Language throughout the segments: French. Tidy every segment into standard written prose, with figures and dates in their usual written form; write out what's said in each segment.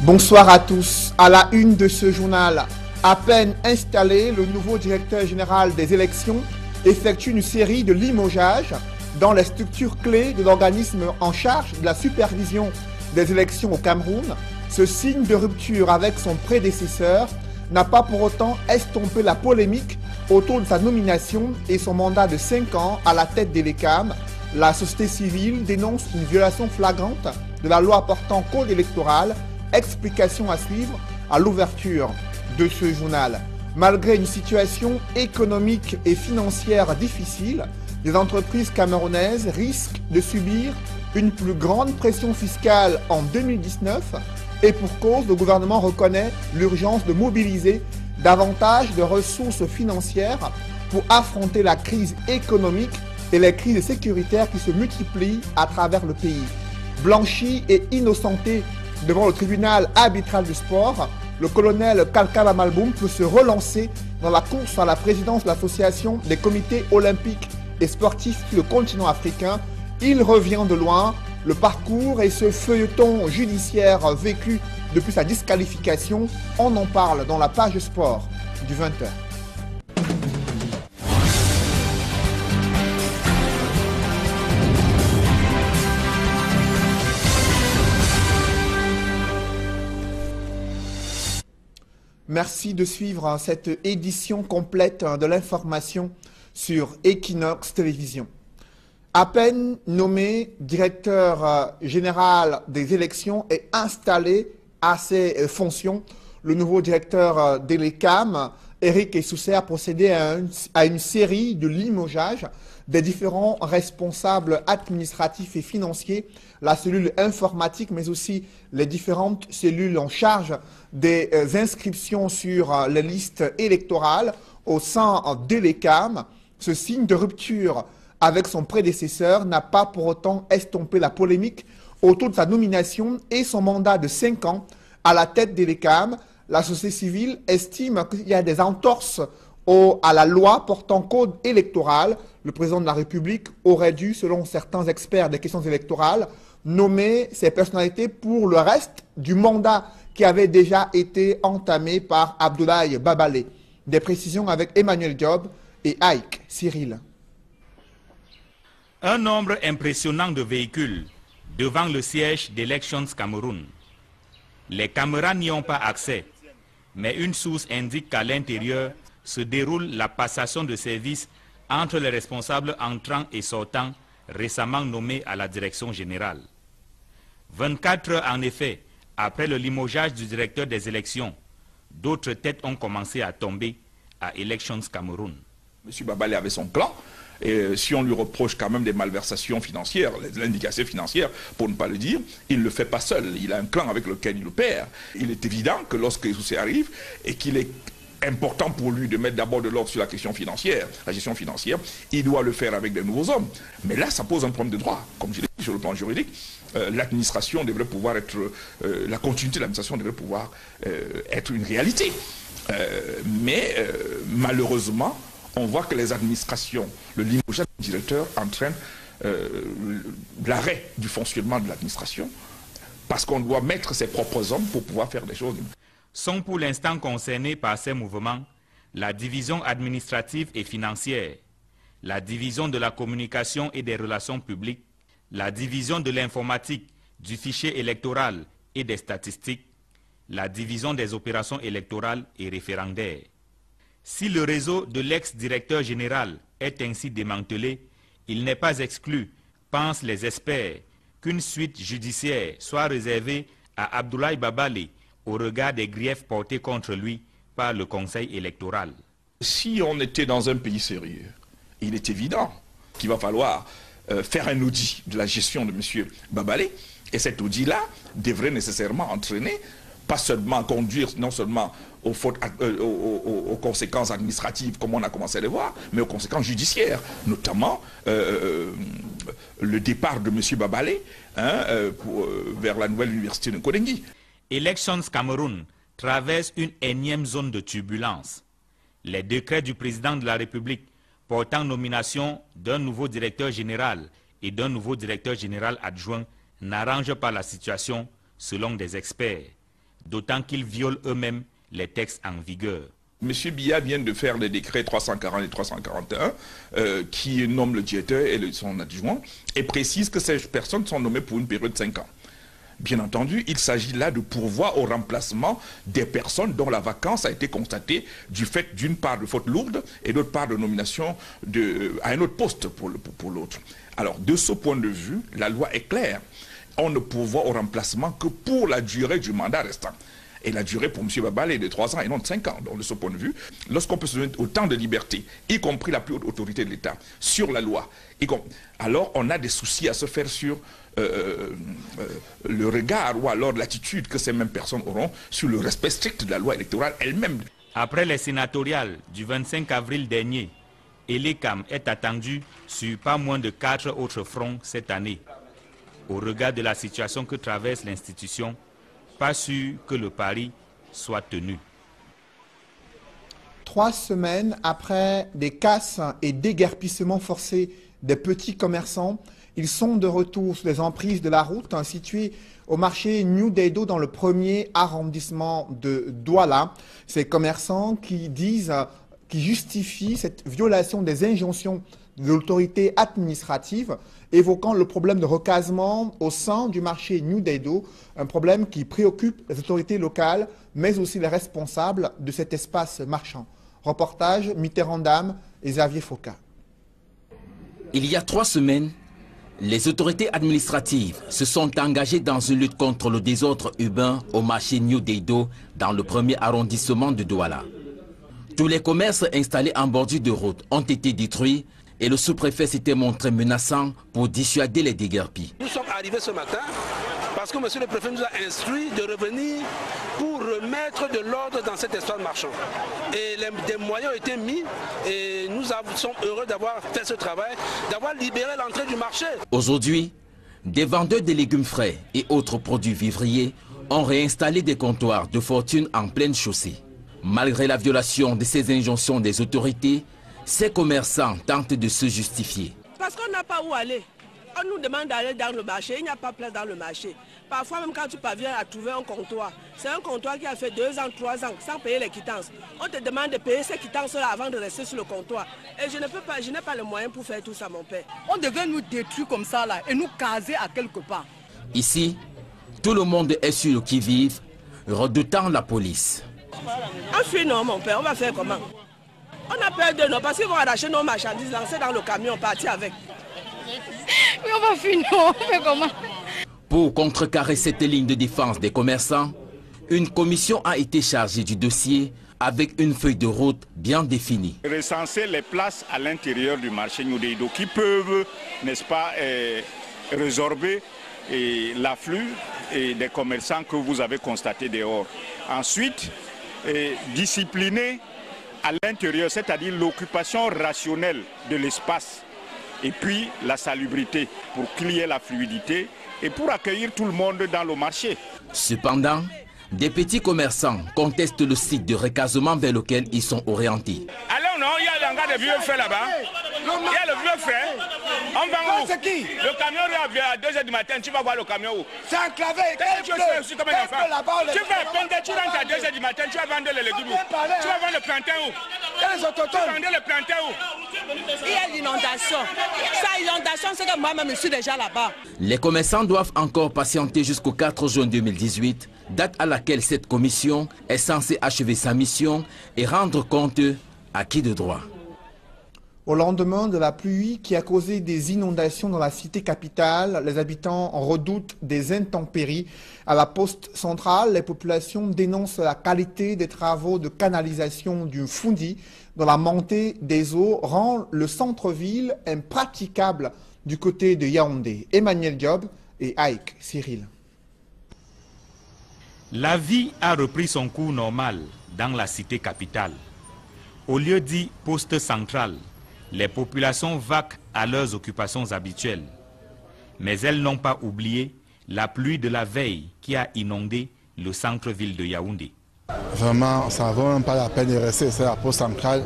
Bonsoir à tous. À la une de ce journal, à peine installé, le nouveau directeur général des élections effectue une série de limogeages dans les structures clés de l'organisme en charge de la supervision des élections au Cameroun. Ce signe de rupture avec son prédécesseur n'a pas pour autant estompé la polémique autour de sa nomination et son mandat de 5 ans à la tête de l'ECAM. La société civile dénonce une violation flagrante de la loi portant code électoral. Explication à suivre à l'ouverture de ce journal. Malgré une situation économique et financière difficile, les entreprises camerounaises risquent de subir une plus grande pression fiscale en 2019 et pour cause, le gouvernement reconnaît l'urgence de mobiliser davantage de ressources financières pour affronter la crise économique et les crises sécuritaires qui se multiplient à travers le pays. Blanchi et innocenté devant le tribunal arbitral du sport, le colonel Kalkala Malboum peut se relancer dans la course à la présidence de l'association des comités olympiques et sportifs sur le continent africain. Il revient de loin. Le parcours et ce feuilleton judiciaire vécu depuis sa disqualification, on en parle dans la page sport du 20h. Merci de suivre cette édition complète de l'information sur Equinox Télévision. À peine nommé directeur général des élections et installé à ses fonctions, le nouveau directeur de l'ECAM, Eric Essousset, a procédé à une série de limogeages des différents responsables administratifs et financiers, la cellule informatique, mais aussi les différentes cellules en charge des inscriptions sur les listes électorales au sein de l'ECAM. Ce signe de rupture avec son prédécesseur n'a pas pour autant estompé la polémique autour de sa nomination et son mandat de 5 ans à la tête de l'ECAM. La société civile estime qu'il y a des entorses à la loi portant code électoral. Le président de la République aurait dû, selon certains experts des questions électorales, nommer ces personnalités pour le reste du mandat qui avait déjà été entamé par Abdoulaye Babalé. Des précisions avec Emmanuel Diop et Ike Cyril. Un nombre impressionnant de véhicules devant le siège d'Elections Cameroun. Les caméras n'y ont pas accès, mais une source indique qu'à l'intérieur se déroule la passation de services entre les responsables entrants et sortants récemment nommés à la direction générale. 24 heures en effet après le limogeage du directeur des élections, d'autres têtes ont commencé à tomber à Elections Cameroun. M. Babalé avait son clan. Et si on lui reproche quand même des malversations financières, l'indication financière, pour ne pas le dire, il ne le fait pas seul. Il a un clan avec lequel il opère. Il est évident que lorsque Essousset arrive et qu'il est important pour lui de mettre d'abord de l'ordre sur la question financière, la gestion financière, il doit le faire avec des nouveaux hommes. Mais là, ça pose un problème de droit. Comme je l'ai dit sur le plan juridique, l'administration devrait pouvoir être, la continuité de l'administration devrait pouvoir être une réalité. Mais malheureusement, on voit que les administrations, le limogeage du directeur entraîne l'arrêt du fonctionnement de l'administration parce qu'on doit mettre ses propres hommes pour pouvoir faire des choses. Sont pour l'instant concernés par ces mouvements la division administrative et financière, la division de la communication et des relations publiques, la division de l'informatique, du fichier électoral et des statistiques, la division des opérations électorales et référendaires. Si le réseau de l'ex-directeur général est ainsi démantelé, il n'est pas exclu, pensent les experts, qu'une suite judiciaire soit réservée à Abdoulaye Babalé au regard des griefs portés contre lui par le Conseil électoral. Si on était dans un pays sérieux, il est évident qu'il va falloir faire un audit de la gestion de M. Babalé, et cet audit-là devrait nécessairement entraîner, pas seulement conduire non seulement aux conséquences administratives comme on a commencé à les voir, mais aux conséquences judiciaires, notamment le départ de M. Babalé vers la nouvelle université de Kodengui. Elections Cameroun traverse une énième zone de turbulence. Les décrets du président de la République portant nomination d'un nouveau directeur général et d'un nouveau directeur général adjoint n'arrangent pas la situation selon des experts. d'autant qu'ils violent eux-mêmes les textes en vigueur. M. Biya vient de faire les décrets 340 et 341 qui nomment le directeur et son adjoint et précise que ces personnes sont nommées pour une période de 5 ans. Bien entendu, il s'agit là de pourvoir au remplacement des personnes dont la vacance a été constatée du fait d'une part de faute lourde et d'autre part de nomination à un autre poste pour l'autre. Alors, de ce point de vue, la loi est claire. On ne pourvoit au remplacement que pour la durée du mandat restant. Et la durée pour M. Babal est de 3 ans et non de 5 ans. Donc, de ce point de vue, lorsqu'on peut se donner autant de liberté, y compris la plus haute autorité de l'État, sur la loi, alors on a des soucis à se faire sur le regard ou alors l'attitude que ces mêmes personnes auront sur le respect strict de la loi électorale elle-même. Après les sénatoriales du 25 avril dernier, Elekam est attendu sur pas moins de 4 autres fronts cette année. Au regard de la situation que traverse l'institution, pas sûr que le pari soit tenu. 3 semaines après des casses et déguerpissements forcés des petits commerçants, ils sont de retour sous les emprises de la route située au marché New Daido dans le 1er arrondissement de Douala. Ces commerçants qui justifient cette violation des injonctions de l'autorité administrative, évoquant le problème de recasement au sein du marché New Daido, un problème qui préoccupe les autorités locales, mais aussi les responsables de cet espace marchand. Reportage Mitterrand Dame et Xavier Foka. Il y a 3 semaines, les autorités administratives se sont engagées dans une lutte contre le désordre urbain au marché New Daido dans le 1er arrondissement de Douala. Tous les commerces installés en bordure de route ont été détruits et le sous-préfet s'était montré menaçant pour dissuader les déguerpis. Nous sommes arrivés ce matin parce que monsieur le préfet nous a instruit de revenir pour remettre de l'ordre dans cet espace marchand. Et des moyens ont été mis et nous sommes heureux d'avoir fait ce travail, d'avoir libéré l'entrée du marché. Aujourd'hui, des vendeurs de légumes frais et autres produits vivriers ont réinstallé des comptoirs de fortune en pleine chaussée. Malgré la violation de ces injonctions des autorités, ces commerçants tentent de se justifier. Parce qu'on n'a pas où aller. On nous demande d'aller dans le marché, il n'y a pas de place dans le marché. Parfois même quand tu parviens à trouver un comptoir, c'est un comptoir qui a fait 2 ans, 3 ans sans payer les quittances. On te demande de payer ces quittances-là avant de rester sur le comptoir. Et je n'ai pas le moyen pour faire tout ça, mon père. On devait nous détruire comme ça là et nous caser à quelque part. Ici, tout le monde est sur le qui-vive, redoutant la police. On fuit non, mon père, on va faire comment? On a peur de nous parce qu'ils vont arracher nos marchandises, lancer dans le camion, partir avec. Oui, on va fuir, non, on fait comment? Pour contrecarrer cette ligne de défense des commerçants, une commission a été chargée du dossier avec une feuille de route bien définie. Recenser les places à l'intérieur du marché New Daido qui peuvent, n'est-ce pas, résorber l'afflux des commerçants que vous avez constaté dehors. Ensuite, discipliner à l'intérieur, c'est-à-dire l'occupation rationnelle de l'espace et puis la salubrité pour qu'il y ait la fluidité et pour accueillir tout le monde dans le marché. Cependant, des petits commerçants contestent le site de recasement vers lequel ils sont orientés. Alors non, il y a un gars de vieux fait là-bas. Il y a le vieux fait. On va où? C'est qui? Le camion à 2 h du matin, tu vas voir le camion où? C'est enclavé. Tu vas peindre, tu rentres à 2 h du matin, tu vas vendre les légumes où? Tu vas vendre le plantain où? Tu vas vendre le plantain où? Il y a l'inondation. Sa inondation, c'est que moi-même je suis déjà là-bas. Les commerçants doivent encore patienter jusqu'au 4 juin 2018, date à laquelle cette commission est censée achever sa mission et rendre compte à qui de droit. Au lendemain de la pluie qui a causé des inondations dans la cité capitale, les habitants redoutent des intempéries. À la poste centrale, les populations dénoncent la qualité des travaux de canalisation du Fundi, dont la montée des eaux rend le centre-ville impraticable du côté de Yaoundé. Emmanuel Diop et Aïk Cyril. La vie a repris son cours normal dans la cité capitale. Au lieu dit poste central, les populations vaquent à leurs occupations habituelles. Mais elles n'ont pas oublié la pluie de la veille qui a inondé le centre-ville de Yaoundé. Vraiment, ça ne vaut même pas la peine de rester, c'est la poste centrale.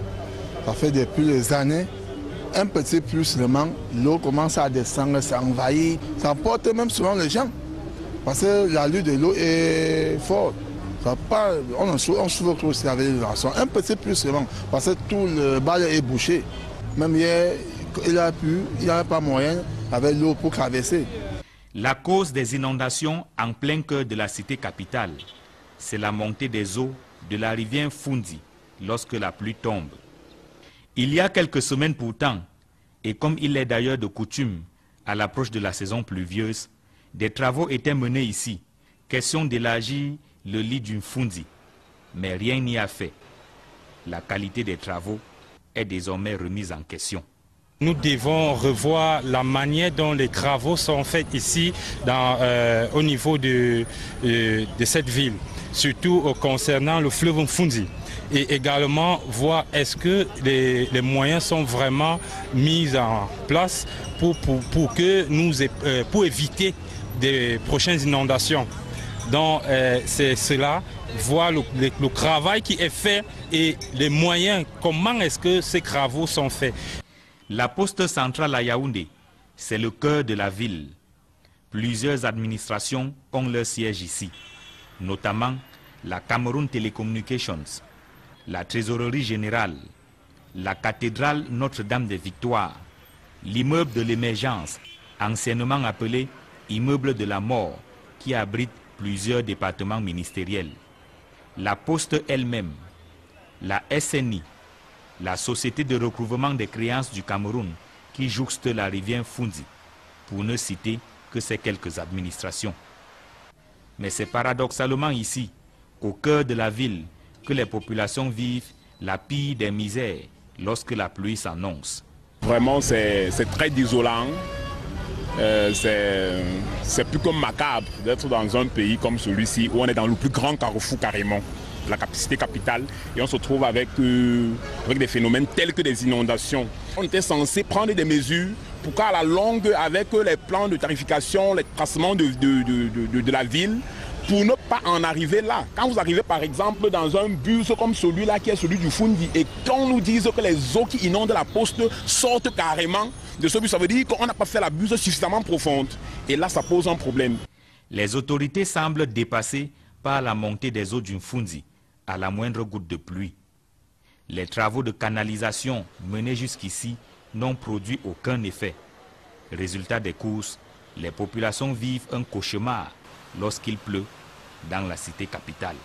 Ça fait depuis des années, un petit plus seulement, l'eau commence à descendre, ça envahit, ça emporte même souvent les gens. Parce que la lutte de l'eau est forte. On souffre trop aussi avec l'inondation. Un petit plus seulement, parce que tout le bal est bouché. Même hier, il n'y a pas moyen avec l'eau pour traverser. La cause des inondations en plein cœur de la cité capitale, c'est la montée des eaux de la rivière Fundi lorsque la pluie tombe. Il y a quelques semaines pourtant, et comme il est d'ailleurs de coutume à l'approche de la saison pluvieuse, des travaux étaient menés ici, question d'élargir le lit d'une Fundi. Mais rien n'y a fait. La qualité des travaux est désormais remise en question. Nous devons revoir la manière dont les travaux sont faits ici au niveau de cette ville, surtout concernant le fleuve Fundi. Et également voir est-ce que les moyens sont vraiment mis en place pour éviter des prochaines inondations. Donc c'est cela, voir le travail qui est fait et les moyens, comment est-ce que ces travaux sont faits. La poste centrale à Yaoundé, c'est le cœur de la ville. Plusieurs administrations ont leur siège ici, notamment la Cameroun Telecommunications, la Trésorerie générale, la cathédrale Notre-Dame des Victoires, l'immeuble de l'émergence, anciennement appelé immeuble de la mort, qui abrite plusieurs départements ministériels, la poste elle-même, la SNI, la Société de recouvrement des créances du Cameroun, qui jouxte la rivière Fundi, pour ne citer que ces quelques administrations. Mais c'est paradoxalement ici, au cœur de la ville, que les populations vivent la pire des misères lorsque la pluie s'annonce. Vraiment, c'est très désolant. C'est plus comme macabre d'être dans un pays comme celui-ci où on est dans le plus grand carrefour carrément, la capacité capitale, et on se trouve avec des phénomènes tels que des inondations. On était censé prendre des mesures pour qu'à la longue, avec les plans de tarification, les tracements de la ville, pour ne pas en arriver là. Quand vous arrivez par exemple dans un bus comme celui-là qui est celui du Fundi et qu'on nous dise que les eaux qui inondent la poste sortent carrément de ce bus, ça veut dire qu'on n'a pas fait la buse suffisamment profonde. Et là, ça pose un problème. Les autorités semblent dépassées par la montée des eaux du Fundi à la moindre goutte de pluie. Les travaux de canalisation menés jusqu'ici n'ont produit aucun effet. Résultat des courses, les populations vivent un cauchemar lorsqu'il pleut dans la cité capitale.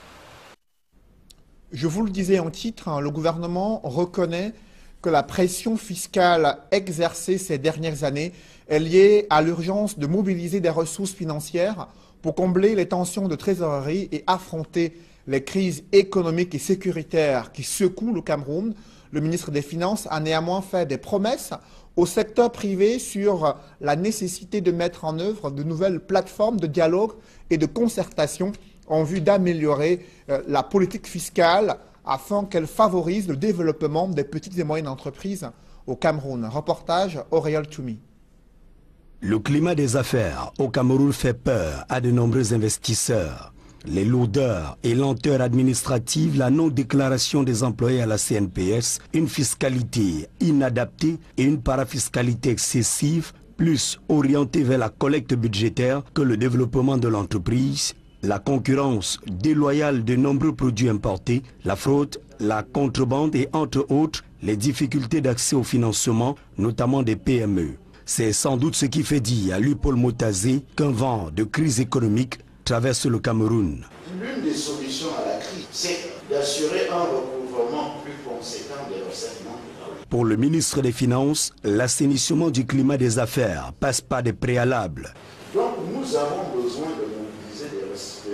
Je vous le disais en titre, le gouvernement reconnaît que la pression fiscale exercée ces dernières années est liée à l'urgence de mobiliser des ressources financières pour combler les tensions de trésorerie et affronter les crises économiques et sécuritaires qui secouent le Cameroun. Le ministre des Finances a néanmoins fait des promesses au secteur privé sur la nécessité de mettre en œuvre de nouvelles plateformes de dialogue et de concertation en vue d'améliorer la politique fiscale afin qu'elle favorise le développement des petites et moyennes entreprises au Cameroun. Reportage Auréal Toumi. Le climat des affaires au Cameroun fait peur à de nombreux investisseurs. Les lourdeurs et lenteurs administratives, la non-déclaration des employés à la CNPS, une fiscalité inadaptée et une parafiscalité excessive, plus orientée vers la collecte budgétaire que le développement de l'entreprise, la concurrence déloyale de nombreux produits importés, la fraude, la contrebande et entre autres, les difficultés d'accès au financement, notamment des PME. C'est sans doute ce qui fait dire à lui Paul Motazé qu'un vent de crise économique traverse le Cameroun. L'une des solutions à la crise, c'est d'assurer un recouvrement plus conséquent des recettes non déclarées. Pour le ministre des Finances, l'assainissement du climat des affaires passe par des préalables. Donc nous avons besoin de mobiliser des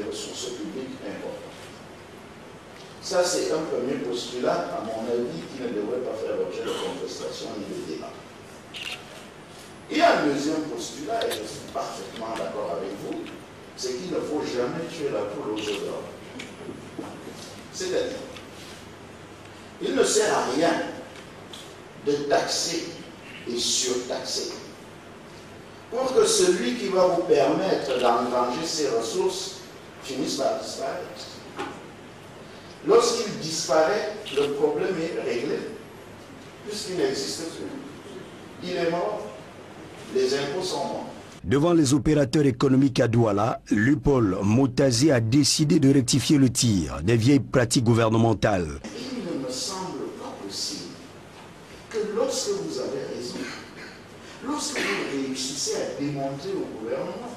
ressources publiques importantes. Ça c'est un premier postulat, à mon avis, qui ne devrait pas faire l'objet de contestation ni de débat. Il y a un deuxième postulat, et je suis parfaitement d'accord avec vous, c'est qu'il ne faut jamais tuer la poule aux œufs d'or. C'est-à-dire, il ne sert à rien de taxer et surtaxer pour que celui qui va vous permettre d'engranger ses ressources finisse par disparaître. Lorsqu'il disparaît, le problème est réglé, puisqu'il n'existe plus. Il est mort, les impôts sont morts. Devant les opérateurs économiques à Douala, Lupoll Motazi a décidé de rectifier le tir des vieilles pratiques gouvernementales. Il ne me semble pas possible que lorsque vous avez raison, lorsque vous réussissez à démontrer au gouvernement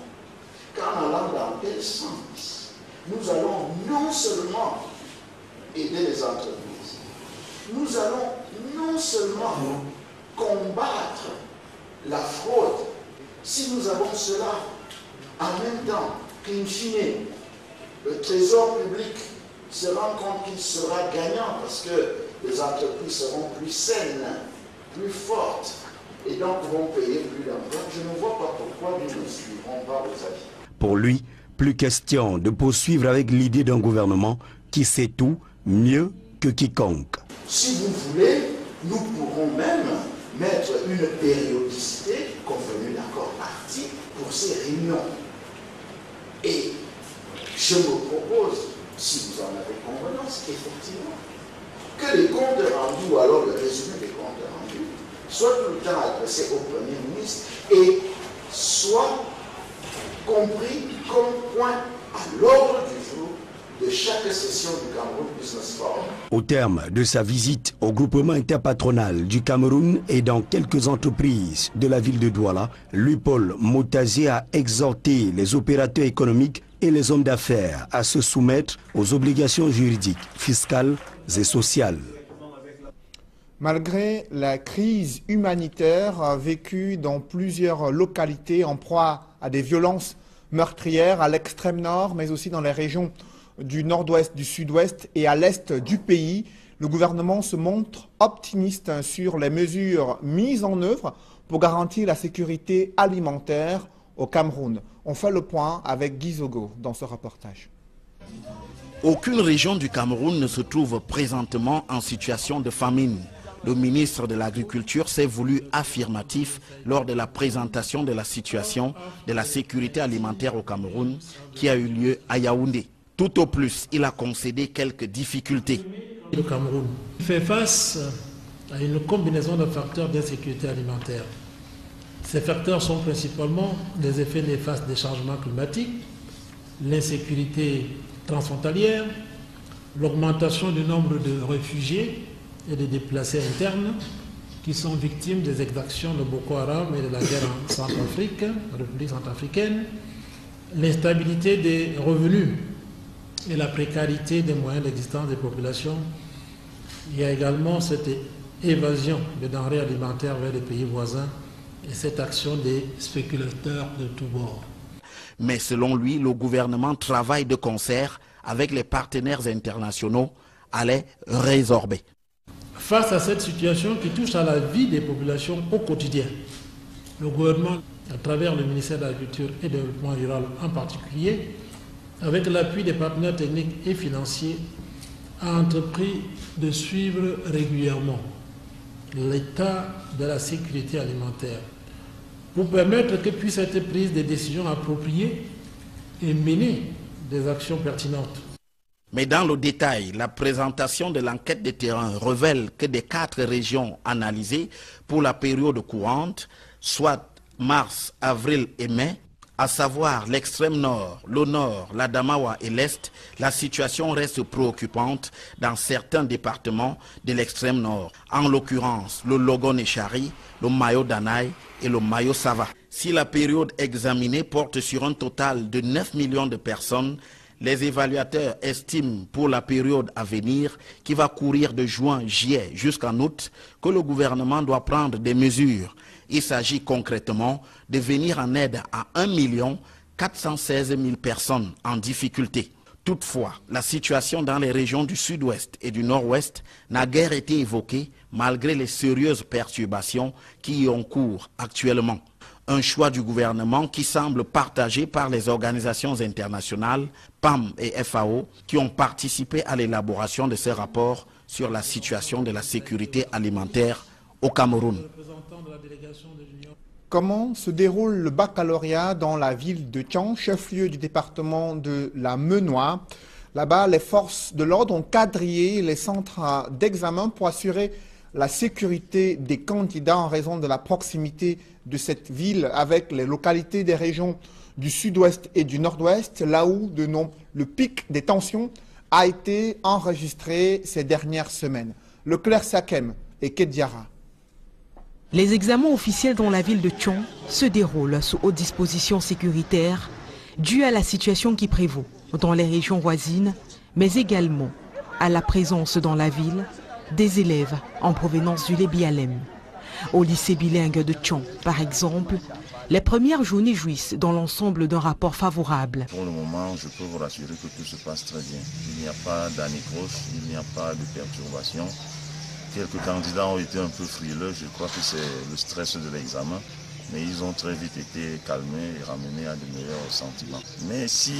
qu'en allant dans tel sens, nous allons non seulement aider les entreprises, nous allons non seulement combattre la fraude, si nous avons cela en même temps qu'in fine, le trésor public se rend compte qu'il sera gagnant parce que les entreprises seront plus saines, plus fortes et donc vont payer plus d'impôts. Je ne vois pas pourquoi nous ne suivrons pas vos avis. Pour lui, plus question de poursuivre avec l'idée d'un gouvernement qui sait tout mieux que quiconque. Si vous voulez, nous pourrons même mettre une périodicité convenue d'accord parti pour ces réunions. Et je me propose, si vous en avez convenance, effectivement, que les comptes rendus ou alors le résumé des comptes rendus soient tout le temps adressés au Premier ministre et soient compris comme point à l'ordre du jour de chaque session du Cameroun Business Forum. Au terme de sa visite au groupement interpatronal du Cameroun et dans quelques entreprises de la ville de Douala, Lupoll Motazi a exhorté les opérateurs économiques et les hommes d'affaires à se soumettre aux obligations juridiques, fiscales et sociales. Malgré la crise humanitaire vécue dans plusieurs localités en proie à des violences meurtrières à l'extrême nord, mais aussi dans les régions du nord-ouest, du sud-ouest et à l'est du pays, le gouvernement se montre optimiste sur les mesures mises en œuvre pour garantir la sécurité alimentaire au Cameroun. On fait le point avec Guy Zogo dans ce reportage. Aucune région du Cameroun ne se trouve présentement en situation de famine. Le ministre de l'Agriculture s'est voulu affirmatif lors de la présentation de la situation de la sécurité alimentaire au Cameroun qui a eu lieu à Yaoundé. Tout au plus, il a concédé quelques difficultés. Le Cameroun fait face à une combinaison de facteurs d'insécurité alimentaire. Ces facteurs sont principalement les effets néfastes des changements climatiques, l'insécurité transfrontalière, l'augmentation du nombre de réfugiés et de déplacés internes qui sont victimes des exactions de Boko Haram et de la guerre en Centrafrique, la République centrafricaine, l'instabilité des revenus et la précarité des moyens d'existence des populations. Il y a également cette évasion de denrées alimentaires vers les pays voisins et cette action des spéculateurs de tous bords. Mais selon lui, le gouvernement travaille de concert avec les partenaires internationaux à les résorber. Face à cette situation qui touche à la vie des populations au quotidien, le gouvernement, à travers le ministère de l'Agriculture et du Développement rural en particulier, avec l'appui des partenaires techniques et financiers, a entrepris de suivre régulièrement l'état de la sécurité alimentaire pour permettre que puissent être prises des décisions appropriées et mener des actions pertinentes. Mais dans le détail, la présentation de l'enquête de terrain révèle que des 4 régions analysées pour la période courante, soit mars, avril et mai, à savoir l'extrême nord, le nord, l'Adamawa et l'est, la situation reste préoccupante dans certains départements de l'extrême nord, en l'occurrence le Logon et Chari, le Mayo Danaï et le Mayo Sava. Si la période examinée porte sur un total de 9 millions de personnes, les évaluateurs estiment pour la période à venir, qui va courir de juin-juillet jusqu'en août, que le gouvernement doit prendre des mesures. Il s'agit concrètement de venir en aide à 1 416 000 personnes en difficulté. Toutefois, la situation dans les régions du sud-ouest et du nord-ouest n'a guère été évoquée malgré les sérieuses perturbations qui y ont cours actuellement. Un choix du gouvernement qui semble partagé par les organisations internationales, PAM et FAO, qui ont participé à l'élaboration de ces rapports sur la situation de la sécurité alimentaire au Cameroun. Comment se déroule le baccalauréat dans la ville de Tian, chef-lieu du département de la Menois? Là-bas, les forces de l'ordre ont quadrillé les centres d'examen pour assurer la sécurité des candidats en raison de la proximité de cette ville avec les localités des régions du sud-ouest et du nord-ouest, là où le pic des tensions a été enregistré ces dernières semaines. Leclerc Sakem et Kediara. Les examens officiels dans la ville de Tchon se déroulent sous haute disposition sécuritaire due à la situation qui prévaut dans les régions voisines, mais également à la présence dans la ville des élèves en provenance du Lébialem. Au lycée bilingue de Tchon, par exemple, les premières journées jouissent dans l'ensemble d'un rapport favorable. Pour le moment, je peux vous rassurer que tout se passe très bien. Il n'y a pas d'anécroche, il n'y a pas de perturbation. Quelques candidats ont été un peu frileux, je crois que c'est le stress de l'examen. Mais ils ont très vite été calmés et ramenés à de meilleurs sentiments. Mais si,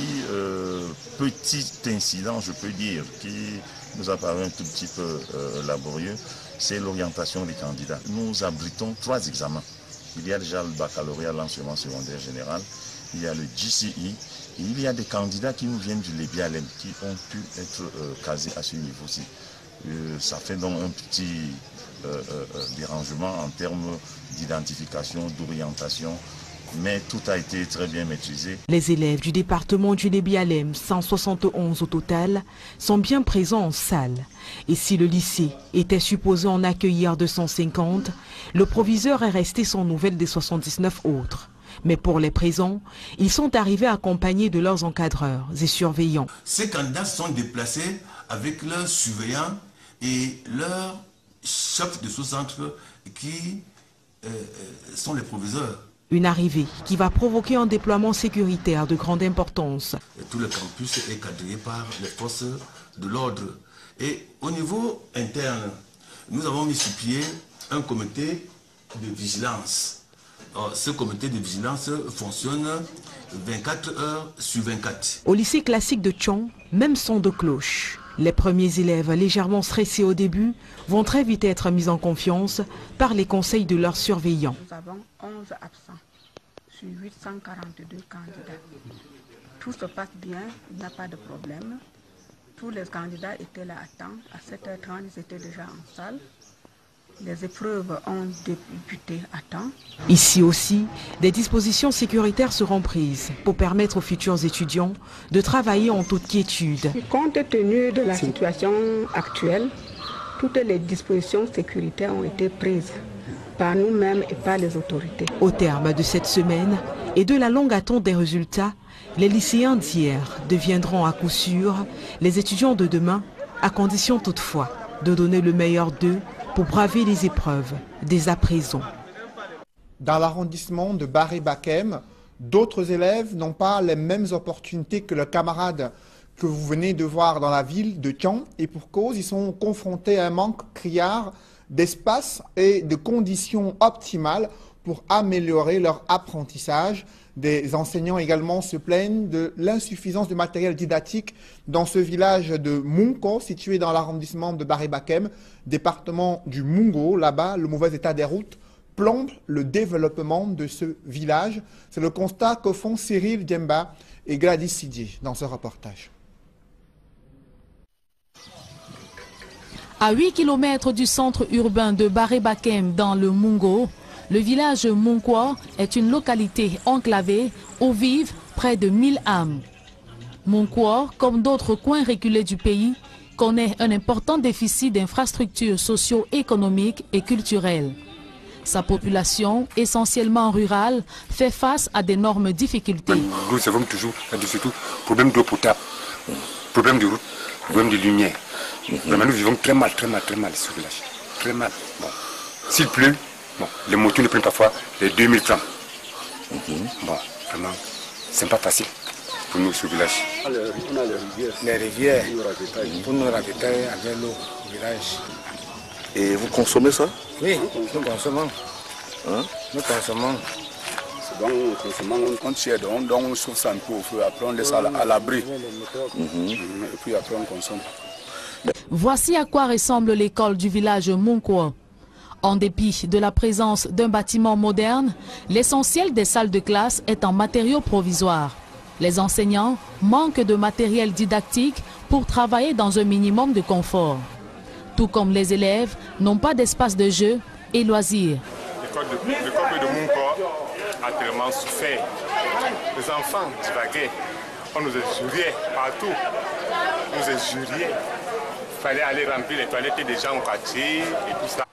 petit incident, je peux dire, qui nous apparaît un tout petit peu laborieux, c'est l'orientation des candidats. Nous abritons 3 examens. Il y a déjà le baccalauréat, l'enseignement secondaire général, il y a le GCE, et il y a des candidats qui nous viennent du Lébialem, qui ont pu être casés à ce niveau-ci. Ça fait donc un petit dérangement en termes d'identification, d'orientation, mais tout a été très bien maîtrisé. Les élèves du département du Lébialem, 171 au total, sont bien présents en salle. Et si le lycée était supposé en accueillir 250, le proviseur est resté sans nouvelles des 79 autres. Mais pour les présents, ils sont arrivés accompagnés de leurs encadreurs et surveillants. Ces candidats sont déplacés avec leurs surveillants et leurs chefs de sous-centre qui sont les proviseurs. Une arrivée qui va provoquer un déploiement sécuritaire de grande importance. Et tout le campus est quadrillé par les forces de l'ordre. Et au niveau interne, nous avons mis sur pied un comité de vigilance. Alors, ce comité de vigilance fonctionne 24 heures sur 24. Au lycée classique de Tchon, même son de cloche. Les premiers élèves légèrement stressés au début vont très vite être mis en confiance par les conseils de leurs surveillants. Nous avons 11 absents sur 842 candidats. Tout se passe bien, il n'y a pas de problème. Tous les candidats étaient là à temps. À 7h30, ils étaient déjà en salle. Les épreuves ont débuté à temps. Ici aussi, des dispositions sécuritaires seront prises pour permettre aux futurs étudiants de travailler en toute quiétude. Compte tenu de la situation actuelle, toutes les dispositions sécuritaires ont été prises par nous-mêmes et par les autorités. Au terme de cette semaine et de la longue attente des résultats, les lycéens d'hier deviendront à coup sûr les étudiants de demain, à condition toutefois de donner le meilleur d'eux pour braver les épreuves dès à présent. Dans l'arrondissement de Baré-Bakem, d'autres élèves n'ont pas les mêmes opportunités que leurs camarades que vous venez de voir dans la ville de Tchon, et pour cause, ils sont confrontés à un manque criard d'espace et de conditions optimales pour améliorer leur apprentissage. Des enseignants également se plaignent de l'insuffisance de matériel didactique dans ce village de Munko, situé dans l'arrondissement de Baré-Bakem, département du Mungo. Là-bas, le mauvais état des routes plombe le développement de ce village. C'est le constat que font Cyril Djemba et Gladys Sidier dans ce reportage. À 8 km du centre urbain de Baré-Bakem dans le Mungo, le village Munkwa est une localité enclavée où vivent près de 1000 âmes. Munkwa, comme d'autres coins reculés du pays, connaît un important déficit d'infrastructures socio-économiques et culturelles. Sa population, essentiellement rurale, fait face à d'énormes difficultés. Nous avons toujours surtout problème d'eau potable, problème de route, problème de lumière. Vraiment, nous vivons très mal ce village. Très mal. Bon. S'il pleut, bon, les motos ne prennent parfois les 2000 francs. Bon, vraiment, c'est pas facile pour nous ce village. On a les rivières pour nous ravitailler avec l'eau au village. Et vous consommez ça? Oui, nous consommons. Nous consommons. On tire, donc on chauffe ça un peu au feu, après on laisse à l'abri. Et puis après on consomme. Voici à quoi ressemble l'école du village Munkwa. En dépit de la présence d'un bâtiment moderne, l'essentiel des salles de classe est en matériaux provisoires. Les enseignants manquent de matériel didactique pour travailler dans un minimum de confort. Tout comme les élèves n'ont pas d'espace de jeu et loisirs. L'école de Mounko a tellement souffert. Les enfants divaguaient. On nous injuriait partout. On nous injuriait. Il fallait aller remplir les toilettes des gens au quartier et tout ça.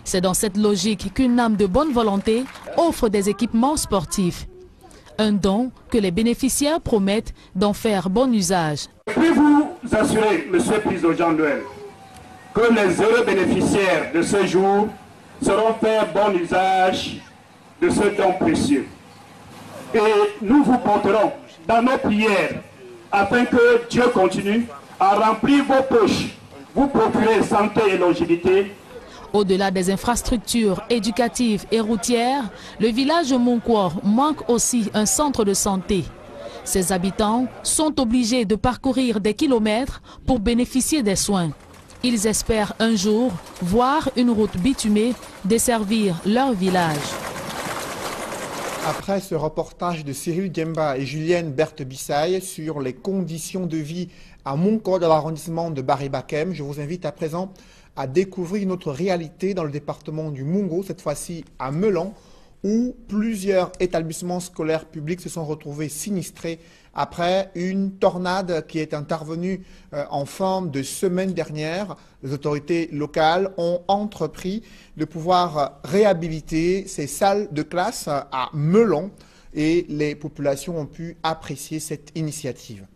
C'est dans cette logique qu'une âme de bonne volonté offre des équipements sportifs. Un don que les bénéficiaires promettent d'en faire bon usage. Puis-vous assurer, Monsieur Piso Jean-Noël, que les heureux bénéficiaires de ce jour sauront faire bon usage de ce don précieux. Et nous vous porterons dans nos prières afin que Dieu continue à remplir vos poches, vous procurer santé et longévité. Au-delà des infrastructures éducatives et routières, le village de Monkwa manque aussi un centre de santé. Ses habitants sont obligés de parcourir des kilomètres pour bénéficier des soins. Ils espèrent un jour voir une route bitumée desservir leur village. Après ce reportage de Cyril Diemba et Julienne Berthe-Bissaye sur les conditions de vie à Monkwa dans l'arrondissement de Bari-Bakem, je vous invite à présent à découvrir une autre réalité dans le département du Mungo, cette fois-ci à Melan, où plusieurs établissements scolaires publics se sont retrouvés sinistrés après une tornade qui est intervenue en fin de semaine dernière. Les autorités locales ont entrepris de pouvoir réhabiliter ces salles de classe à Melan et les populations ont pu apprécier cette initiative.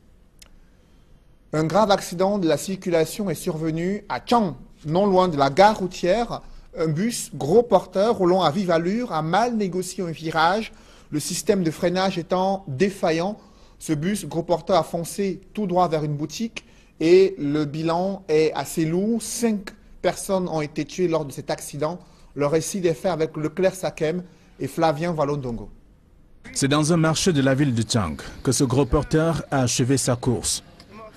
Un grave accident de la circulation est survenu à Tchang, non loin de la gare routière. Un bus gros porteur roulant à vive allure a mal négocié un virage, le système de freinage étant défaillant. Ce bus gros porteur a foncé tout droit vers une boutique et le bilan est assez lourd. 5 personnes ont été tuées lors de cet accident. Le récit est fait avec Leclerc Sakem et Flavien Valondongo. C'est dans un marché de la ville de Tchang que ce gros porteur a achevé sa course.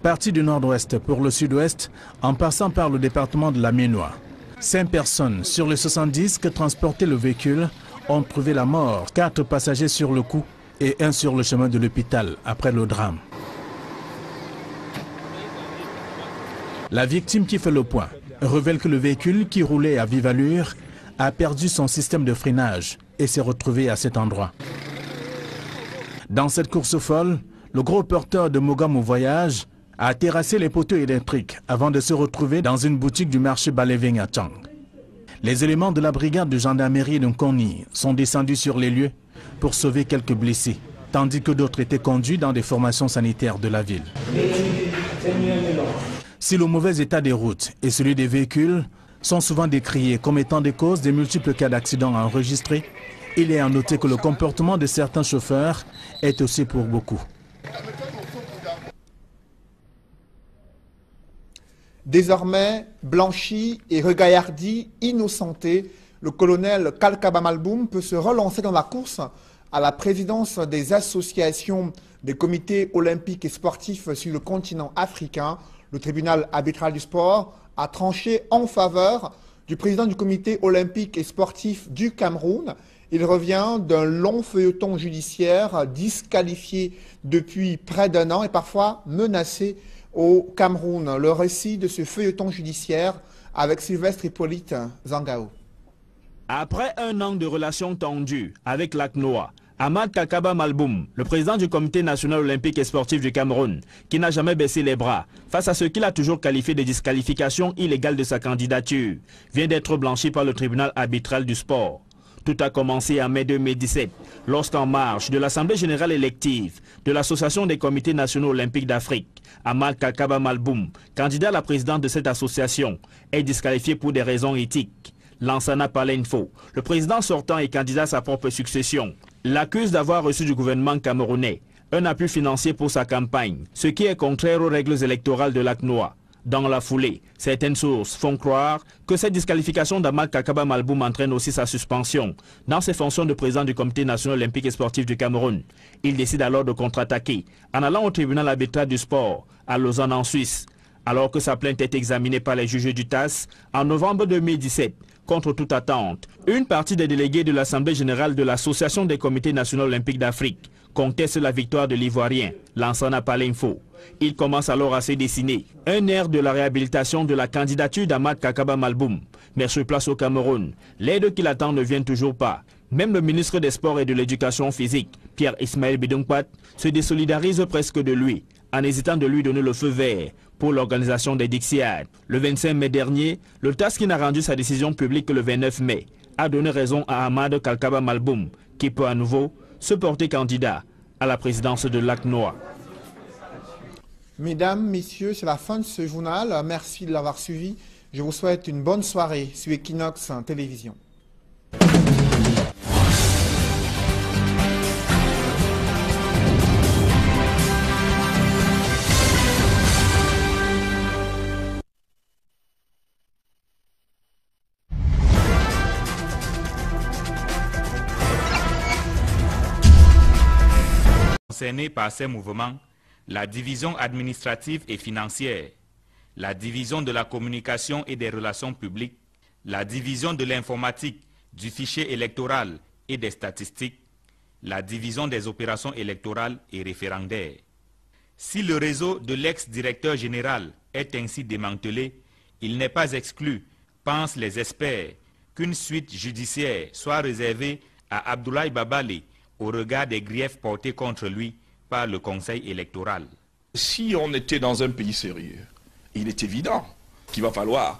Parti du nord-ouest pour le sud-ouest, en passant par le département de la Ménois. 5 personnes sur les 70 que transportait le véhicule ont trouvé la mort. 4 passagers sur le coup et 1 sur le chemin de l'hôpital après le drame. La victime qui fait le point révèle que le véhicule qui roulait à vive allure a perdu son système de freinage et s'est retrouvé à cet endroit. Dans cette course folle, le gros porteur de Mogam Voyage a terrassé les poteaux électriques avant de se retrouver dans une boutique du marché Baleving à Tchang. Les éléments de la brigade de gendarmerie de Nkoni sont descendus sur les lieux pour sauver quelques blessés, tandis que d'autres étaient conduits dans des formations sanitaires de la ville. Si le mauvais état des routes et celui des véhicules sont souvent décriés comme étant des causes des multiples cas d'accidents enregistrés, il est à noter que le comportement de certains chauffeurs est aussi pour beaucoup. Désormais blanchi et regaillardi, innocenté, le colonel Kalkaba Malboum peut se relancer dans la course à la présidence des associations des comités olympiques et sportifs sur le continent africain. Le tribunal arbitral du sport a tranché en faveur du président du comité olympique et sportif du Cameroun. Il revient d'un long feuilleton judiciaire disqualifié depuis près d'1 an et parfois menacé au Cameroun. Le récit de ce feuilleton judiciaire avec Sylvestre Hippolyte Zangao. Après 1 an de relations tendues avec l'ACNOA, Ahmad Kalkaba Malboum, le président du comité national olympique et sportif du Cameroun, qui n'a jamais baissé les bras face à ce qu'il a toujours qualifié de disqualification illégale de sa candidature, vient d'être blanchi par le tribunal arbitral du sport. Tout a commencé en mai 2017, lorsqu'en marge de l'Assemblée générale élective de l'Association des comités nationaux olympiques d'Afrique, Ahmad Kalkaba Malboum, candidat à la présidence de cette association, est disqualifié pour des raisons éthiques. Lansana Palenfo, le président sortant et candidat à sa propre succession, l'accuse d'avoir reçu du gouvernement camerounais un appui financier pour sa campagne, ce qui est contraire aux règles électorales de l'ACNOA. Dans la foulée, certaines sources font croire que cette disqualification d'Ahmad Kalkaba Malboum entraîne aussi sa suspension dans ses fonctions de président du comité national olympique et sportif du Cameroun. Il décide alors de contre-attaquer en allant au tribunal arbitral du sport à Lausanne en Suisse, alors que sa plainte est examinée par les juges du TAS en novembre 2017. Contre toute attente, une partie des délégués de l'Assemblée générale de l'Association des comités nationaux olympiques d'Afrique conteste la victoire de l'Ivoirien, Lansana Palinfo. Il commence alors à se dessiner un air de la réhabilitation de la candidature d'Ahmad Kakaba Malboum. Mais sur place au Cameroun, l'aide qu'il attend ne vient toujours pas. Même le ministre des Sports et de l'Éducation physique, Pierre Ismaël Bidongpat, se désolidarise presque de lui, en hésitant de lui donner le feu vert pour l'organisation des Dixiades. Le 25 mai dernier, le TAS qui n'a rendu sa décision publique que le 29 mai a donné raison à Ahmad Kakaba Malboum, qui peut à nouveau se porter candidat à la présidence de l'ACNOA. Mesdames, Messieurs, c'est la fin de ce journal. Merci de l'avoir suivi. Je vous souhaite une bonne soirée sur Equinox Télévision. Concernés par ces mouvements, la division administrative et financière, la division de la communication et des relations publiques, la division de l'informatique, du fichier électoral et des statistiques, la division des opérations électorales et référendaires. Si le réseau de l'ex-directeur général est ainsi démantelé, il n'est pas exclu, pensent les experts, qu'une suite judiciaire soit réservée à Abdoulaye Babale au regard des griefs portés contre lui par le Conseil électoral. Si on était dans un pays sérieux, il est évident qu'il va falloir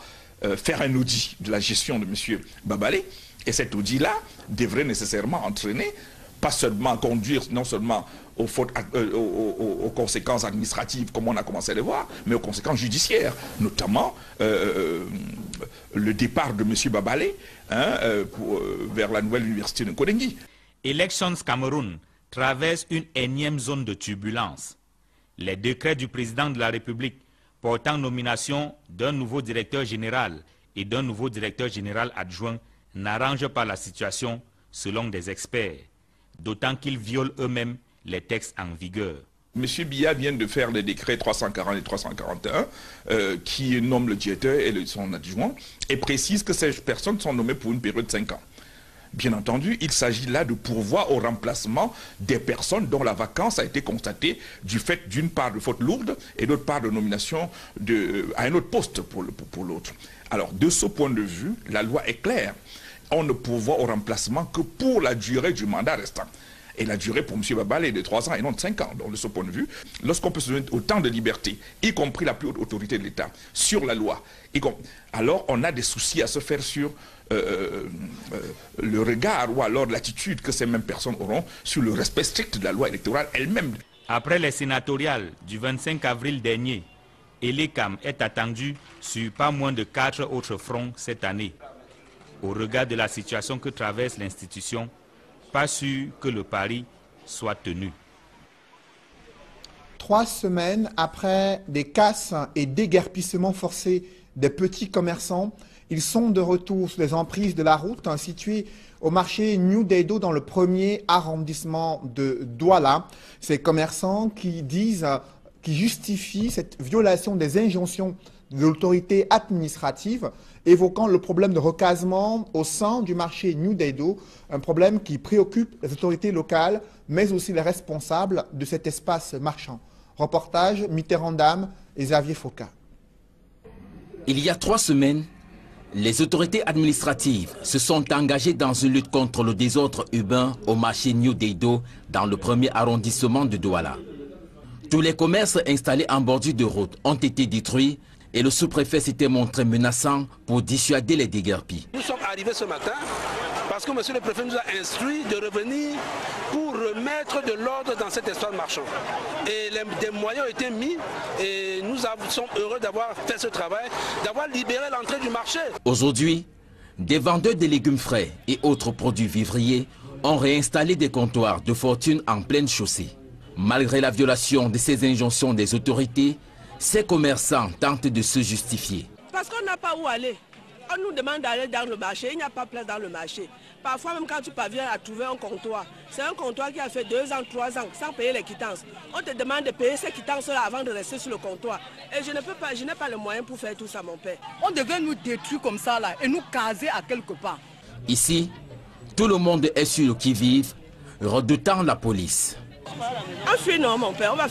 faire un audit de la gestion de M. Babale, et cet audit-là devrait nécessairement entraîner, pas seulement conduire non seulement aux conséquences administratives comme on a commencé à les voir, mais aux conséquences judiciaires, notamment le départ de M. Babale vers la nouvelle université de Kodengui. Elections Cameroun traverse une énième zone de turbulence. Les décrets du président de la République portant nomination d'un nouveau directeur général et d'un nouveau directeur général adjoint n'arrangent pas la situation selon des experts, d'autant qu'ils violent eux-mêmes les textes en vigueur. M. Biya vient de faire les décrets 340 et 341 qui nomment le directeur et son adjoint et précise que ces personnes sont nommées pour une période de 5 ans. Bien entendu, il s'agit là de pourvoir au remplacement des personnes dont la vacance a été constatée du fait d'une part de faute lourde et d'autre part de nomination à un autre poste pour l'autre. Alors, de ce point de vue, la loi est claire. On ne pourvoit au remplacement que pour la durée du mandat restant. Et la durée pour M. Babale est de 3 ans et non de 5 ans. Donc, de ce point de vue, lorsqu'on peut se donner autant de liberté, y compris la plus haute autorité de l'État, sur la loi, alors on a des soucis à se faire sur le regard ou alors l'attitude que ces mêmes personnes auront sur le respect strict de la loi électorale elle-même. Après les sénatoriales du 25 avril dernier, Elecam est attendu sur pas moins de 4 autres fronts cette année. Au regard de la situation que traverse l'institution, pas sûr que le pari soit tenu. 3 semaines après des casses et déguerpissements forcés des petits commerçants, ils sont de retour sous les emprises de la route située au marché New Daido dans le 1er arrondissement de Douala. Ces commerçants qui justifient cette violation des injonctions de l'autorité administrative, évoquant le problème de recasement au sein du marché New Daido, un problème qui préoccupe les autorités locales, mais aussi les responsables de cet espace marchand. Reportage Mitterrand Dame et Xavier Foucault. Il y a 3 semaines, les autorités administratives se sont engagées dans une lutte contre le désordre urbain au marché New Daido dans le 1er arrondissement de Douala. Tous les commerces installés en bordure de route ont été détruits et le sous-préfet s'était montré menaçant pour dissuader les déguerpis. Nous sommes arrivés ce matin parce que monsieur le préfet nous a instruit de revenir pour remettre de l'ordre dans cet espace marchand. Et des moyens ont été mis et nous sommes heureux d'avoir fait ce travail, d'avoir libéré l'entrée du marché. Aujourd'hui, des vendeurs de légumes frais et autres produits vivriers ont réinstallé des comptoirs de fortune en pleine chaussée. Malgré la violation de ces injonctions des autorités, ces commerçants tentent de se justifier. Parce qu'on n'a pas où aller. On nous demande d'aller dans le marché, il n'y a pas de place dans le marché. Parfois même quand tu parviens à trouver un comptoir, c'est un comptoir qui a fait 2 ans, 3 ans sans payer les quittances. On te demande de payer ces quittances-là avant de rester sur le comptoir. Et je n'ai pas le moyen pour faire tout ça, mon père. On devait nous détruire comme ça là et nous caser à quelque part. Ici, tout le monde est sur le qui-vive, redoutant la police. On fuit, non, mon père, on va.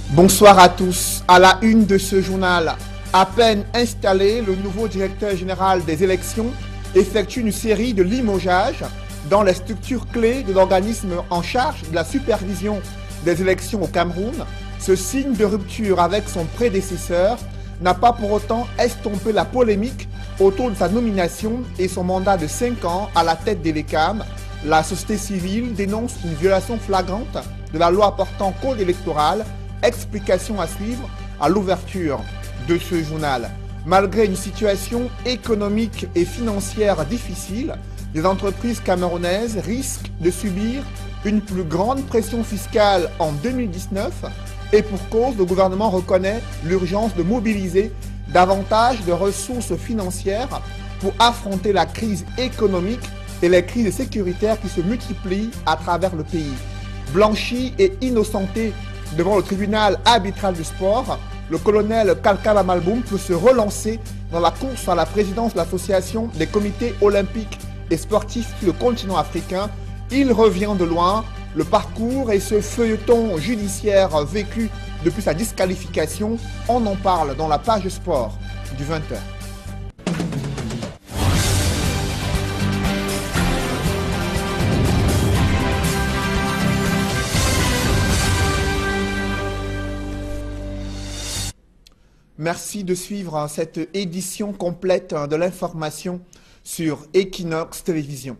Bonsoir à tous. À la une de ce journal, à peine installé, le nouveau directeur général des élections effectue une série de limogeages dans les structures clés de l'organisme en charge de la supervision des élections au Cameroun. Ce signe de rupture avec son prédécesseur n'a pas pour autant estompé la polémique autour de sa nomination et son mandat de 5 ans à la tête des l'ECAM. La société civile dénonce une violation flagrante de la loi portant code électoral. Explication à suivre à l'ouverture de ce journal. Malgré une situation économique et financière difficile, les entreprises camerounaises risquent de subir une plus grande pression fiscale en 2019 et pour cause, le gouvernement reconnaît l'urgence de mobiliser davantage de ressources financières pour affronter la crise économique et les crises sécuritaires qui se multiplient à travers le pays. Blanchi et innocenté devant le tribunal arbitral du sport, le colonel Kalkaba Malboum peut se relancer dans la course à la présidence de l'association des comités olympiques et sportifs sur le continent africain. Il revient de loin. Le parcours et ce feuilleton judiciaire vécu depuis sa disqualification, on en parle dans la page sport du 20h. Merci de suivre cette édition complète de l'information sur Equinox Télévision.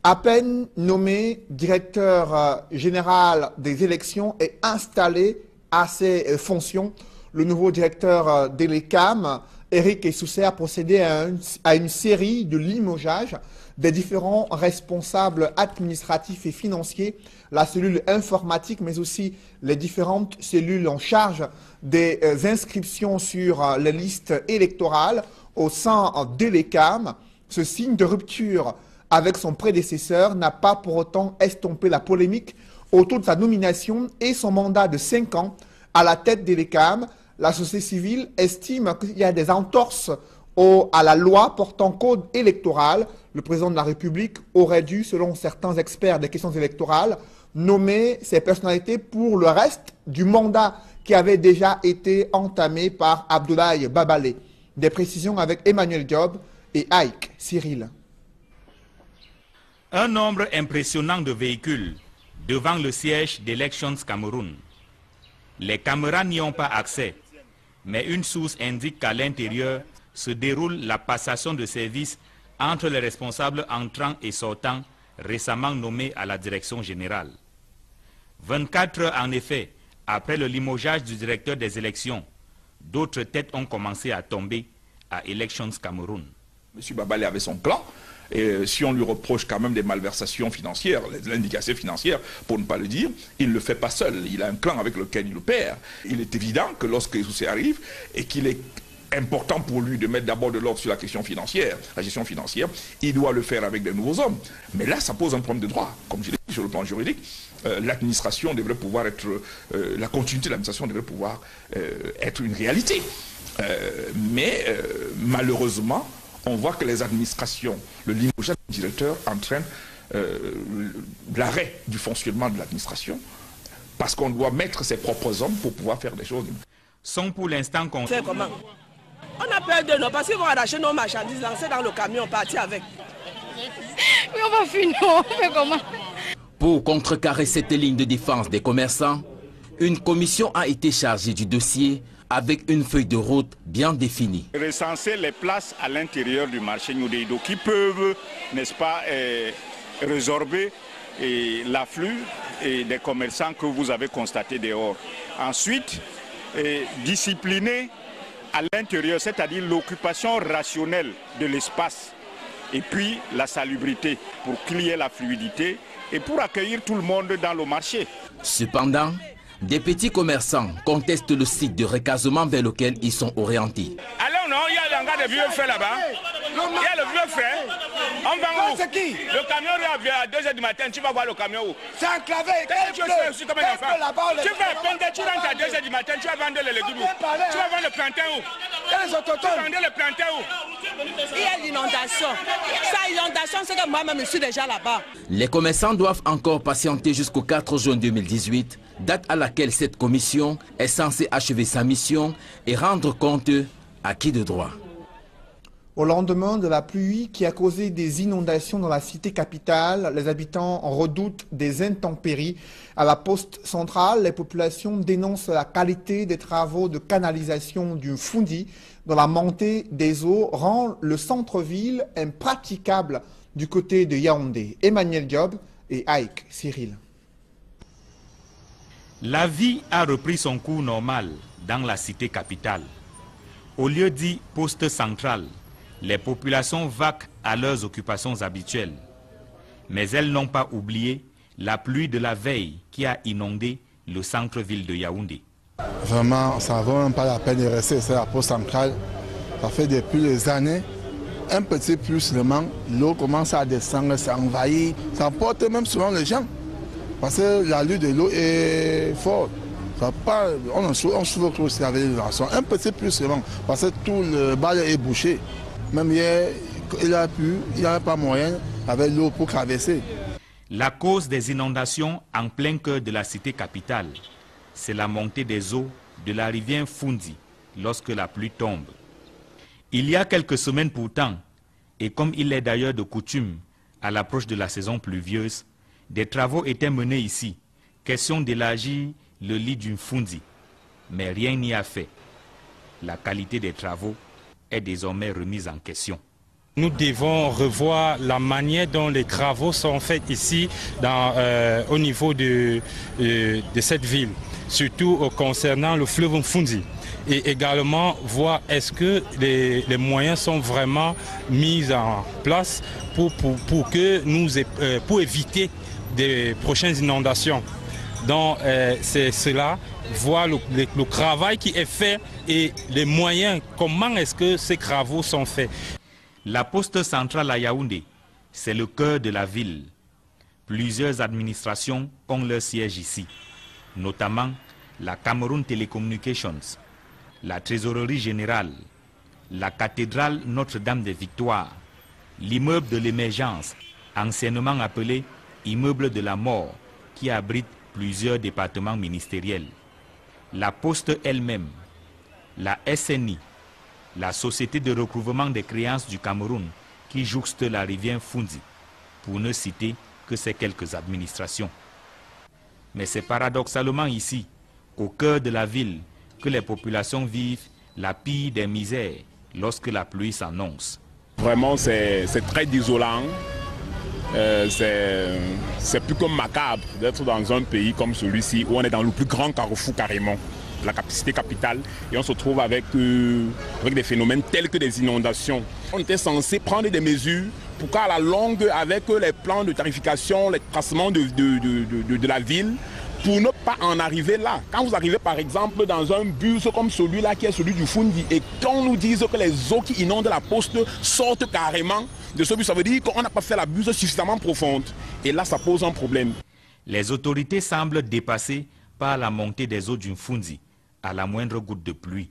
À peine nommé directeur général des élections et installé à ses fonctions, le nouveau directeur de l'ECAM, Eric Essousser, a procédé à une série de limogeages des différents responsables administratifs et financiers, la cellule informatique, mais aussi les différentes cellules en charge des inscriptions sur les listes électorales au sein de l'ECAM. Ce signe de rupture avec son prédécesseur n'a pas pour autant estompé la polémique autour de sa nomination et son mandat de 5 ans à la tête de l'ECAM. La société civile estime qu'il y a des entorses à la loi portant code électoral. Le président de la République aurait dû, selon certains experts des questions électorales, nommer ces personnalités pour le reste du mandat qui avait déjà été entamé par Abdoulaye Babalé. Des précisions avec Emmanuel Diop et Ike Cyril. Un nombre impressionnant de véhicules devant le siège d'Elections Cameroun. Les caméras n'y ont pas accès, mais une source indique qu'à l'intérieur se déroule la passation de services entre les responsables entrants et sortants récemment nommés à la direction générale. 24 heures en effet après le limogeage du directeur des élections, d'autres têtes ont commencé à tomber à Elections Cameroun. M. Babalé avait son plan. Et si on lui reproche quand même des malversations financières, l'indication financière, pour ne pas le dire, il ne le fait pas seul. Il a un clan avec lequel il opère. Il est évident que lorsque Essousser arrive et qu'il est important pour lui de mettre d'abord de l'ordre sur la question financière, la gestion financière, il doit le faire avec des nouveaux hommes. Mais là, ça pose un problème de droit. Comme je l'ai dit sur le plan juridique, l'administration devrait pouvoir être, la continuité de l'administration devrait pouvoir être une réalité. Mais malheureusement, on voit que les administrations, le limogeage du directeur entraîne l'arrêt du fonctionnement de l'administration parce qu'on doit mettre ses propres hommes pour pouvoir faire des choses. Sont pour l'instant qu'on fait comment? On a peur de nous parce qu'ils vont arracher nos marchandises, lancer dans le camion, partir avec. Mais on va finir, on fait comment? Pour contrecarrer cette ligne de défense des commerçants, une commission a été chargée du dossier avec une feuille de route bien définie. Recenser les places à l'intérieur du marché Niodeido qui peuvent, n'est-ce pas, résorber l'afflux des commerçants que vous avez constaté dehors. Ensuite, discipliner à l'intérieur, c'est-à-dire l'occupation rationnelle de l'espace et puis la salubrité pour qu'il y ait la fluidité et pour accueillir tout le monde dans le marché. Cependant, des petits commerçants contestent le site de recasement vers lequel ils sont orientés. Alors non, il y a un gars de vieux fait là-bas. Il y a le vieux frère. On va où? C'est qui? Le camion arrive à 2h du matin, tu vas voir le camion où? C'est enclavé. Qu'est-ce que tu fais aussi comme un enfant? Tu vas vendre, tu rentres à 2h du matin, tu vas vendre les légumes où? Tu vas vendre le plantain où? Tu vas vendre le plantain où? Il y a l'inondation. Sa inondation, c'est que moi-même je suis déjà là-bas. Les commerçants doivent encore patienter jusqu'au 4 juin 2018, date à laquelle cette commission est censée achever sa mission et rendre compte à qui de droit. Au lendemain de la pluie qui a causé des inondations dans la cité capitale, les habitants redoutent des intempéries. À la poste centrale, les populations dénoncent la qualité des travaux de canalisation du Fundi, dont la montée des eaux rend le centre-ville impraticable du côté de Yaoundé. Emmanuel Diop et Aïk Cyril. La vie a repris son cours normal dans la cité capitale. Au lieu dit poste central, les populations vaquent à leurs occupations habituelles. Mais elles n'ont pas oublié la pluie de la veille qui a inondé le centre-ville de Yaoundé. Vraiment, ça ne vaut même pas la peine de rester, c'est la poste centrale. Ça fait depuis des années, un petit plus seulement, l'eau commence à descendre, ça envahit, ça emporte même souvent les gens. Parce que la lutte de l'eau est forte. On souffre aussi avec l'inondation. Un petit plus seulement, parce que tout le bal est bouché. Même hier, il n'y a pas moyen avec l'eau pour traverser. La cause des inondations en plein cœur de la cité capitale, c'est la montée des eaux de la rivière Fundi lorsque la pluie tombe. Il y a quelques semaines pourtant, et comme il est d'ailleurs de coutume à l'approche de la saison pluvieuse, des travaux étaient menés ici, question d'élargir le lit du Fundi. Mais rien n'y a fait. La qualité des travaux est désormais remise en question. Nous devons revoir la manière dont les travaux sont faits ici au niveau de cette ville, surtout concernant le fleuve Fundi. Et également voir est-ce que les moyens sont vraiment mis en place pour éviter des prochaines inondations. Donc c'est cela, voir le travail qui est fait et les moyens, comment est-ce que ces travaux sont faits. La poste centrale à Yaoundé, c'est le cœur de la ville. Plusieurs administrations ont leur siège ici, notamment la Cameroun Telecommunications, la Trésorerie générale, la cathédrale Notre-Dame des Victoires, l'immeuble de l'émergence, anciennement appelé immeuble de la mort, qui abrite plusieurs départements ministériels, la poste elle-même, la SNI, la Société de recouvrement des créances du Cameroun, qui jouxte la rivière Fundi, pour ne citer que ces quelques administrations. Mais c'est paradoxalement ici, au cœur de la ville, que les populations vivent la pire des misères lorsque la pluie s'annonce. Vraiment, c'est très désolant. C'est plus comme macabre d'être dans un pays comme celui-ci où on est dans le plus grand carrefour carrément, la capacité capitale, et on se trouve avec des phénomènes tels que des inondations. On était censé prendre des mesures pour qu'à la longue, avec les plans de tarification, les tracements de la ville, pour ne pas en arriver là. Quand vous arrivez par exemple dans un bus comme celui-là qui est celui du Fundi et qu'on nous dise que les eaux qui inondent la poste sortent carrément de ce bus, ça veut dire qu'on n'a pas fait la buse suffisamment profonde. Et là, ça pose un problème. Les autorités semblent dépassées par la montée des eaux du Fundi à la moindre goutte de pluie.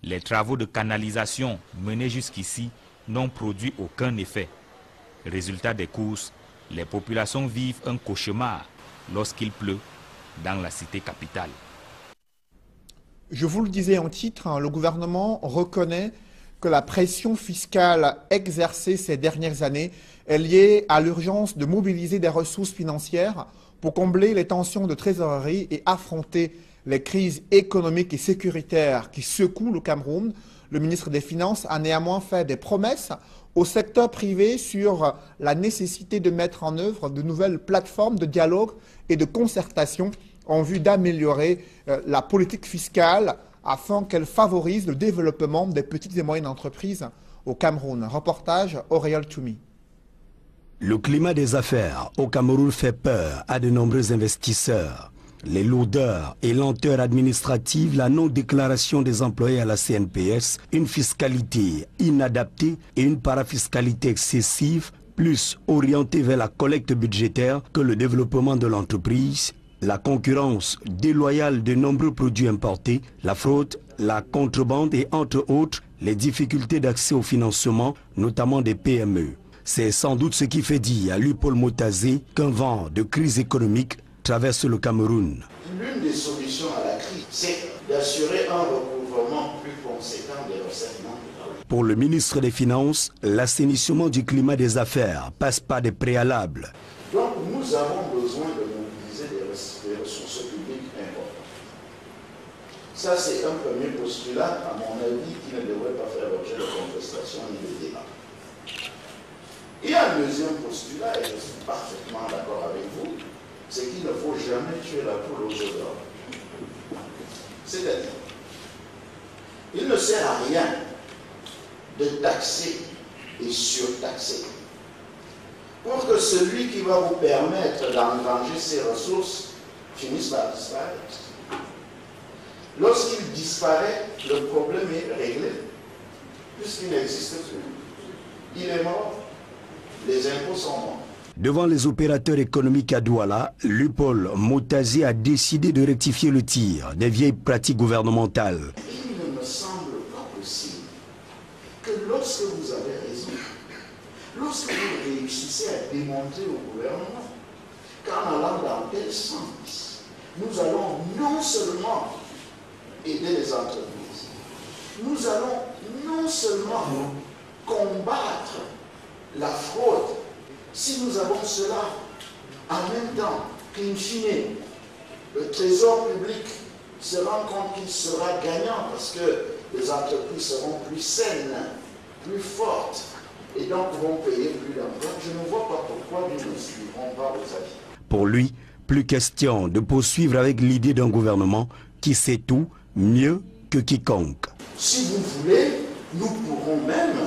Les travaux de canalisation menés jusqu'ici n'ont produit aucun effet. Résultat des courses, les populations vivent un cauchemar lorsqu'il pleut dans la cité capitale. Je vous le disais en titre, le gouvernement reconnaît que la pression fiscale exercée ces dernières années est liée à l'urgence de mobiliser des ressources financières pour combler les tensions de trésorerie et affronter les crises économiques et sécuritaires qui secouent le Cameroun. Le ministre des Finances a néanmoins fait des promesses au secteur privé sur la nécessité de mettre en œuvre de nouvelles plateformes de dialogue et de concertation en vue d'améliorer la politique fiscale afin qu'elle favorise le développement des petites et moyennes entreprises au Cameroun. Reportage Auréal Toumi. Le climat des affaires au Cameroun fait peur à de nombreux investisseurs. Les lourdeurs et lenteurs administratives, la non-déclaration des employés à la CNPS, une fiscalité inadaptée et une parafiscalité excessive, plus orientée vers la collecte budgétaire que le développement de l'entreprise, la concurrence déloyale de nombreux produits importés, la fraude, la contrebande et entre autres, les difficultés d'accès au financement, notamment des PME. C'est sans doute ce qui fait dire à Luipol Motazé qu'un vent de crise économique traverse le Cameroun. L'une des solutions à la crise, c'est d'assurer un recouvrement plus conséquent des recettes non déclarées. Pour le ministre des Finances, l'assainissement du climat des affaires passe par des préalables. Donc nous avons besoin de mobiliser des ressources publiques importantes. Ça c'est un premier postulat, à mon avis, qui ne devrait pas faire l'objet de contestation ni de débat. Il y a un deuxième postulat, et je suis parfaitement d'accord avec vous, c'est qu'il ne faut jamais tuer la poule aux œufs d'or. C'est-à-dire, il ne sert à rien de taxer et surtaxer pour que celui qui va vous permettre d'engranger ces ressources finisse par disparaître. Lorsqu'il disparaît, le problème est réglé, puisqu'il n'existe plus. Il est mort, les impôts sont morts. Devant les opérateurs économiques à Douala, Luipol Motazé a décidé de rectifier le tir des vieilles pratiques gouvernementales. Il ne me semble pas possible que lorsque vous avez raison, lorsque vous réussissez à démontrer au gouvernement qu'en allant dans tel sens, nous allons non seulement aider les entreprises, nous allons non seulement combattre la fraude. Si nous avons cela, en même temps qu'in fine, le trésor public se rend compte qu'il sera gagnant parce que les entreprises seront plus saines, plus fortes et donc vont payer plus d'impôts. Je ne vois pas pourquoi nous ne suivrons pas vos avis. Pour lui, plus question de poursuivre avec l'idée d'un gouvernement qui sait tout mieux que quiconque. Si vous voulez, nous pourrons même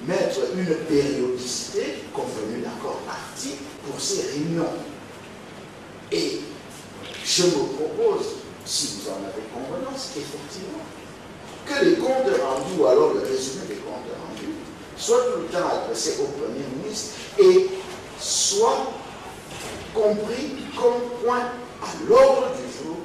mettre une périodicité convenue d'accord parti pour ces réunions. Et je me propose, si vous en avez convenance, effectivement, que les comptes rendus ou alors le résumé des comptes rendus soient tout le temps adressés au Premier ministre et soient compris comme point à l'ordre du jour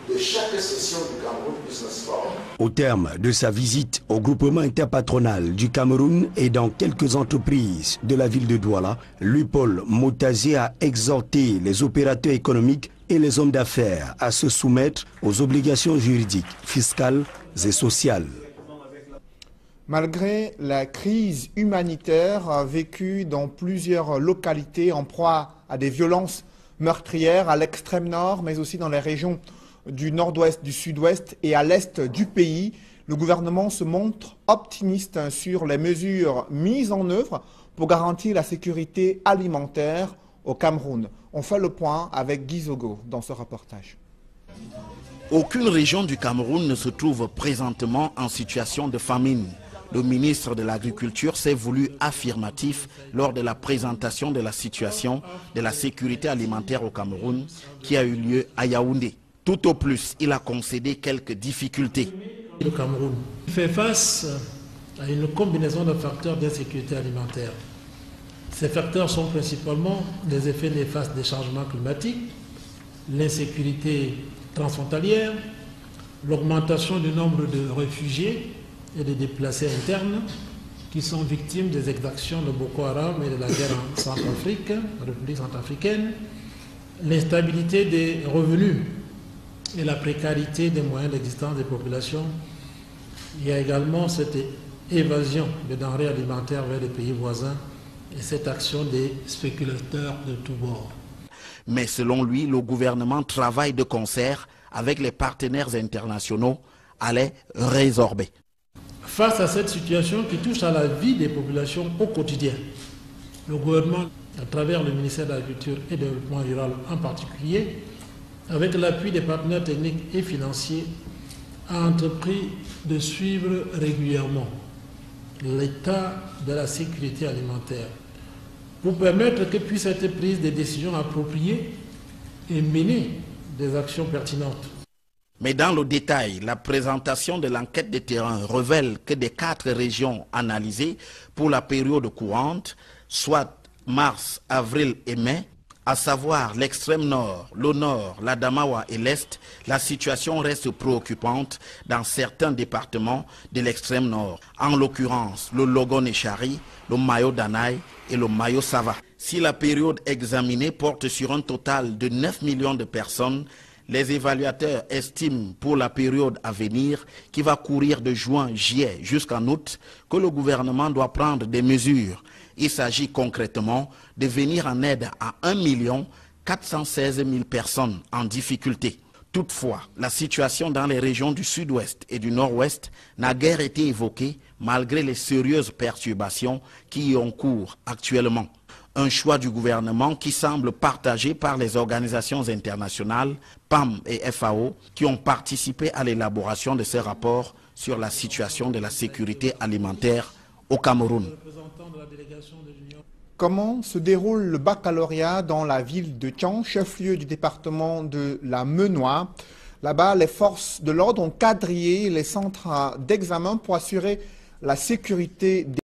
de chaque session du Cameroun Business Forum. Au terme de sa visite au groupement interpatronal du Cameroun et dans quelques entreprises de la ville de Douala, Luipol Motazé a exhorté les opérateurs économiques et les hommes d'affaires à se soumettre aux obligations juridiques, fiscales et sociales. Malgré la crise humanitaire vécue dans plusieurs localités en proie à des violences meurtrières à l'extrême nord, mais aussi dans les régions du nord-ouest, du sud-ouest et à l'est du pays, le gouvernement se montre optimiste sur les mesures mises en œuvre pour garantir la sécurité alimentaire au Cameroun. On fait le point avec Guy Zogo dans ce reportage. Aucune région du Cameroun ne se trouve présentement en situation de famine. Le ministre de l'Agriculture s'est voulu affirmatif lors de la présentation de la situation de la sécurité alimentaire au Cameroun qui a eu lieu à Yaoundé. Tout au plus, il a concédé quelques difficultés. Le Cameroun fait face à une combinaison de facteurs d'insécurité alimentaire. Ces facteurs sont principalement les effets néfastes des changements climatiques, l'insécurité transfrontalière, l'augmentation du nombre de réfugiés et de déplacés internes qui sont victimes des exactions de Boko Haram et de la guerre en Centrafrique, en République centrafricaine, l'instabilité des revenus et la précarité des moyens d'existence des populations. Il y a également cette évasion de denrées alimentaires vers les pays voisins et cette action des spéculateurs de tous bords. Mais selon lui, le gouvernement travaille de concert avec les partenaires internationaux à les résorber. Face à cette situation qui touche à la vie des populations au quotidien, le gouvernement, à travers le ministère de l'Agriculture et du Développement rural en particulier, avec l'appui des partenaires techniques et financiers, a entrepris de suivre régulièrement l'état de la sécurité alimentaire pour permettre que puissent être prises des décisions appropriées et menées des actions pertinentes. Mais dans le détail, la présentation de l'enquête de terrain révèle que des 4 régions analysées pour la période courante, soit mars, avril et mai, à savoir l'extrême nord, le nord, l'Adamawa et l'est, la situation reste préoccupante dans certains départements de l'extrême nord, en l'occurrence le Logon-Echari, le Mayo-Danaï et le Mayo-Sava. Si la période examinée porte sur un total de 9 millions de personnes, les évaluateurs estiment pour la période à venir, qui va courir de juin-juillet jusqu'en août, que le gouvernement doit prendre des mesures. Il s'agit concrètement de venir en aide à 1 416 000 personnes en difficulté. Toutefois, la situation dans les régions du sud-ouest et du nord-ouest n'a guère été évoquée malgré les sérieuses perturbations qui y ont cours actuellement. Un choix du gouvernement qui semble partagé par les organisations internationales, PAM et FAO, qui ont participé à l'élaboration de ce rapport sur la situation de la sécurité alimentaire au Cameroun. Comment se déroule le baccalauréat dans la ville de Tian, chef-lieu du département de la Menois? Là-bas, les forces de l'ordre ont quadrillé les centres d'examen pour assurer la sécurité des